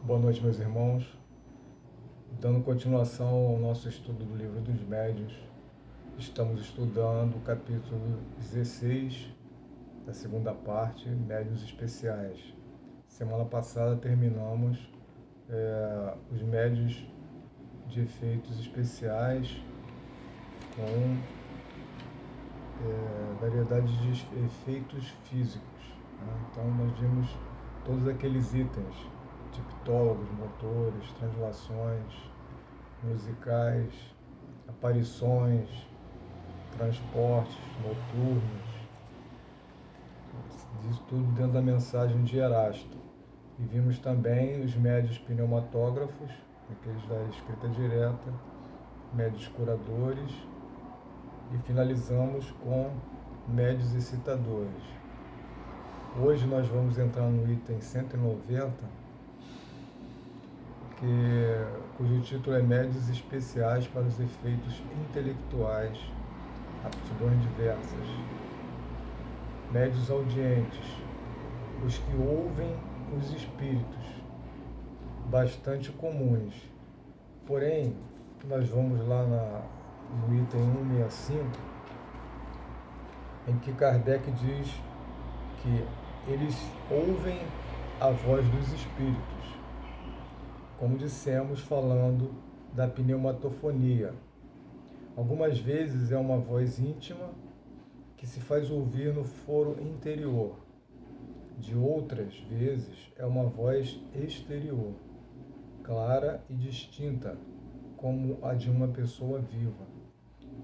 Boa noite, meus irmãos. Dando continuação ao nosso estudo do Livro dos Médiuns, estamos estudando o capítulo 16 da segunda parte, Médiuns Especiais. Semana passada terminamos os médiuns de efeitos especiais com variedade de efeitos físicos, né? Então nós vimos todos aqueles itens de ptólogos, motores, translações, musicais, aparições, transportes noturnos, isso tudo dentro da mensagem de Erasto. E vimos também os médiuns pneumatógrafos, aqueles da escrita direta, médiuns curadores, e finalizamos com médiuns excitadores. Hoje nós vamos entrar no item 190, cujo título é Médiuns Especiais para os Efeitos Intelectuais, aptidões diversas. Médiuns audientes, os que ouvem os espíritos, bastante comuns. Porém, nós vamos lá no item 165, em que Kardec diz que eles ouvem a voz dos espíritos, como dissemos falando da pneumatofonia. Algumas vezes é uma voz íntima que se faz ouvir no foro interior. De outras vezes é uma voz exterior, clara e distinta, como a de uma pessoa viva.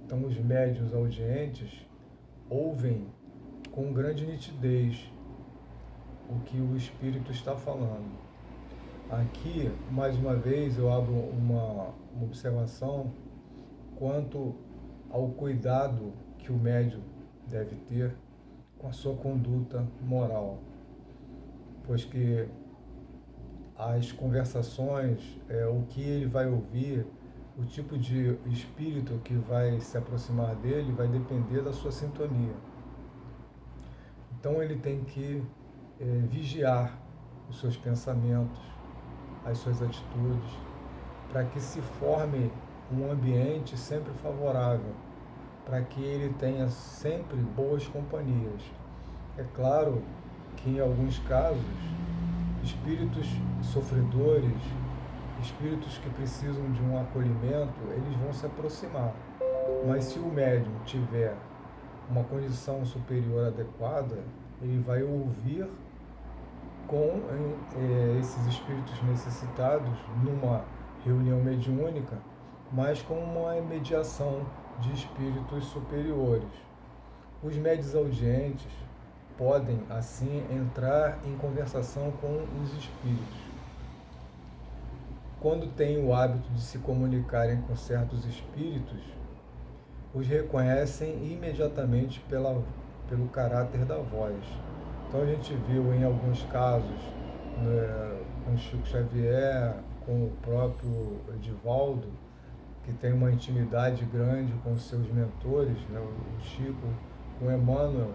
Então os médiuns audientes ouvem com grande nitidez o que o espírito está falando. Aqui, mais uma vez, eu abro uma observação quanto ao cuidado que o médium deve ter com a sua conduta moral, pois que as conversações, o que ele vai ouvir, o tipo de espírito que vai se aproximar dele vai depender da sua sintonia. Então ele tem que vigiar os seus pensamentos, as suas atitudes, para que se forme um ambiente sempre favorável, para que ele tenha sempre boas companhias. É claro que em alguns casos, espíritos sofredores, espíritos que precisam de um acolhimento, eles vão se aproximar. Mas se o médium tiver uma condição superior adequada, ele vai ouvir com esses espíritos necessitados numa reunião mediúnica, mas com uma mediação de espíritos superiores. Os médiuns audientes podem, assim, entrar em conversação com os espíritos. Quando têm o hábito de se comunicarem com certos espíritos, os reconhecem imediatamente pelo caráter da voz. Então a gente viu em alguns casos, com Chico Xavier, com o próprio Divaldo, que tem uma intimidade grande com os seus mentores, né, o Chico com Emmanuel.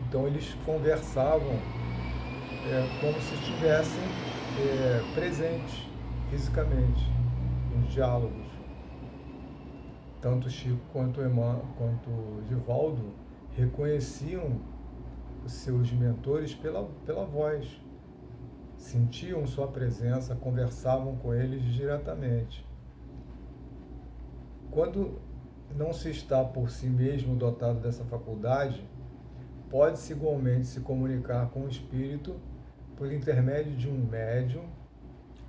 Então eles conversavam como se estivessem presentes fisicamente, nos diálogos. Tanto Chico quanto Divaldo reconheciam os seus mentores pela voz, sentiam sua presença, conversavam com eles diretamente. Quando não se está por si mesmo dotado dessa faculdade, pode-se igualmente se comunicar com o espírito por intermédio de um médium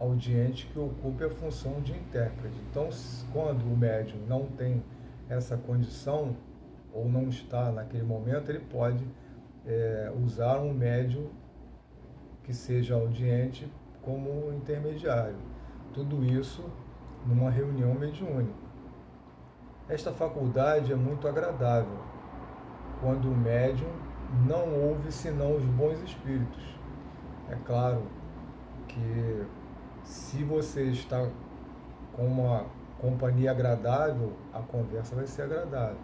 audiente que ocupe a função de intérprete. Então, quando o médium não tem essa condição, ou não está naquele momento, ele pode usar um médium que seja audiente como intermediário. Tudo isso numa reunião mediúnica. Esta faculdade é muito agradável quando o médium não ouve senão os bons espíritos. É claro que se você está com uma companhia agradável, a conversa vai ser agradável.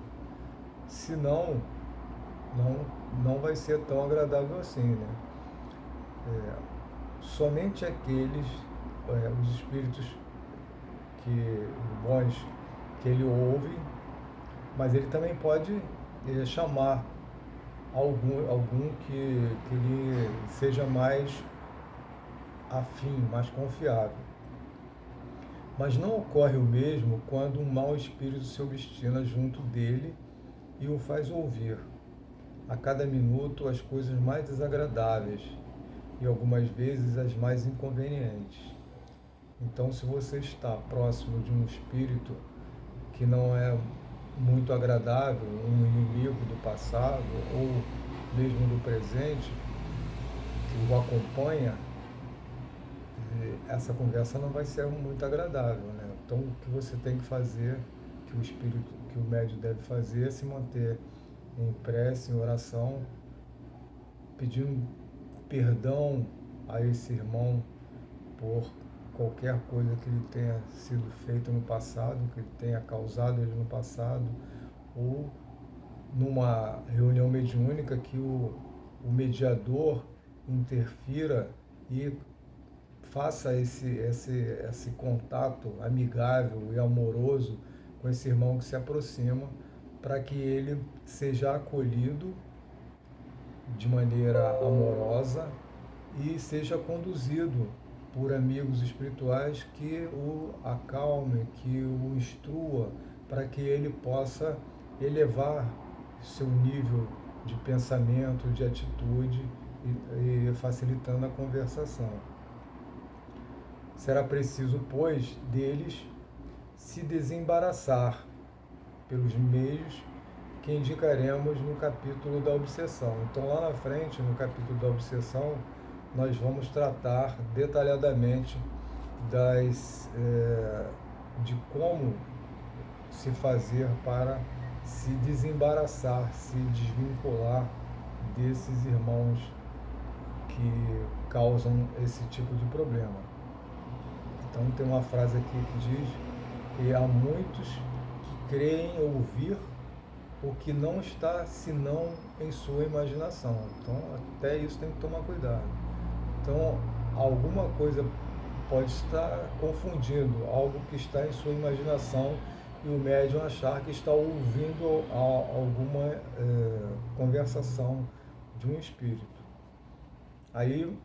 Se não vai ser tão agradável assim, né? Somente aqueles os espíritos bons que ele ouve, mas ele também pode chamar algum que ele seja mais afim, mais confiável. Mas não ocorre o mesmo quando um mau espírito se obstina junto dele e o faz ouvir, a cada minuto, as coisas mais desagradáveis e algumas vezes as mais inconvenientes. Então, se você está próximo de um espírito que não é muito agradável, um inimigo do passado ou mesmo do presente, que o acompanha, essa conversa não vai ser muito agradável, né? Então, o que você tem que fazer, que o médium deve fazer, é se manter em prece, em oração, pedindo perdão a esse irmão por qualquer coisa que ele tenha sido feito no passado, que ele tenha causado ele no passado, ou numa reunião mediúnica que o mediador interfira e faça esse contato amigável e amoroso com esse irmão que se aproxima, para que ele seja acolhido de maneira amorosa e seja conduzido por amigos espirituais que o acalme, que o instrua, para que ele possa elevar seu nível de pensamento, de atitude e facilitando a conversação. Será preciso, pois, deles se desembaraçar pelos meios que indicaremos no capítulo da obsessão. Então, lá na frente, no capítulo da obsessão, nós vamos tratar detalhadamente de como se fazer para se desembaraçar, se desvincular desses irmãos que causam esse tipo de problema. Então, tem uma frase aqui que diz que há muitos que creem ouvir o que não está senão em sua imaginação. Então, até isso tem que tomar cuidado. Então, alguma coisa pode estar confundindo algo que está em sua imaginação e o médium achar que está ouvindo alguma conversação de um espírito. Aí,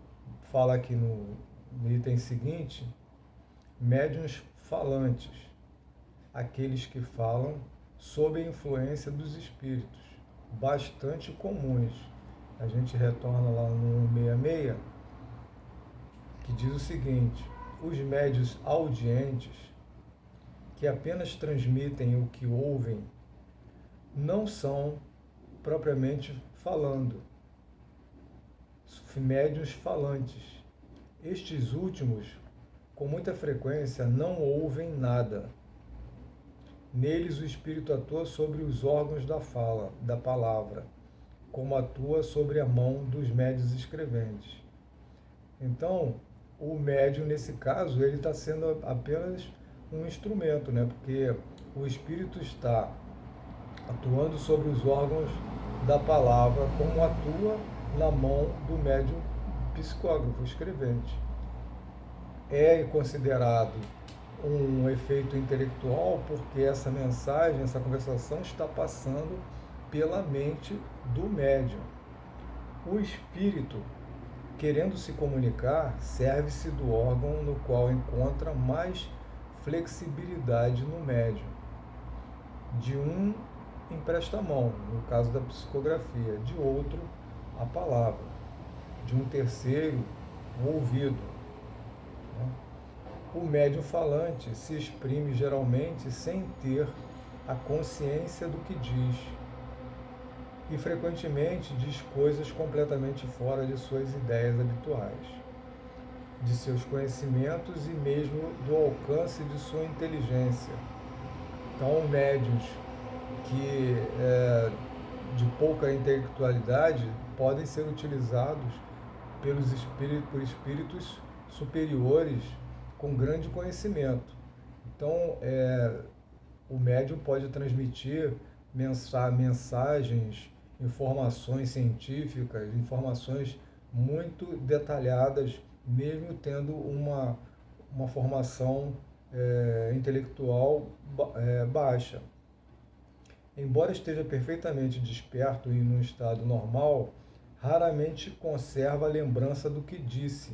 fala aqui no item seguinte, médiuns falantes, aqueles que falam sob a influência dos espíritos, bastante comuns. A gente retorna lá no 166, que diz o seguinte: os médiuns audientes, que apenas transmitem o que ouvem, não são propriamente falando, médiuns falantes. Estes últimos, com muita frequência, não ouvem nada. Neles o espírito atua sobre os órgãos da fala, da palavra, como atua sobre a mão dos médiuns escreventes. Então, o médium, nesse caso, ele está sendo apenas um instrumento, né? Porque o espírito está atuando sobre os órgãos da palavra, como atua na mão do médium psicógrafo, escrevente. É considerado um efeito intelectual porque essa mensagem, essa conversação está passando pela mente do médium. O espírito, querendo se comunicar, serve-se do órgão no qual encontra mais flexibilidade no médium. De um empresta a mão, no caso da psicografia, de outro a palavra, de um terceiro o ouvido. O médium falante se exprime geralmente sem ter a consciência do que diz e frequentemente diz coisas completamente fora de suas ideias habituais, de seus conhecimentos e mesmo do alcance de sua inteligência. Então, médiuns que de pouca intelectualidade podem ser utilizados por espíritos superiores com grande conhecimento. Então, o médium pode transmitir mensagens, informações científicas, informações muito detalhadas, mesmo tendo uma formação intelectual baixa. Embora esteja perfeitamente desperto e num estado normal, raramente conserva a lembrança do que disse.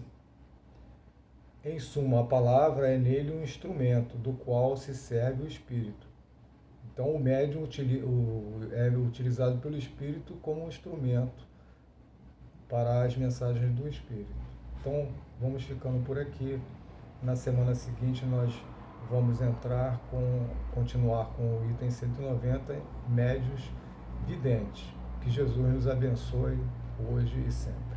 Em suma, a palavra é nele um instrumento do qual se serve o espírito. Então, o médium é utilizado pelo espírito como um instrumento para as mensagens do espírito. Então, vamos ficando por aqui. Na semana seguinte, nós vamos continuar com o item 190, médios videntes. Que Jesus nos abençoe hoje e sempre.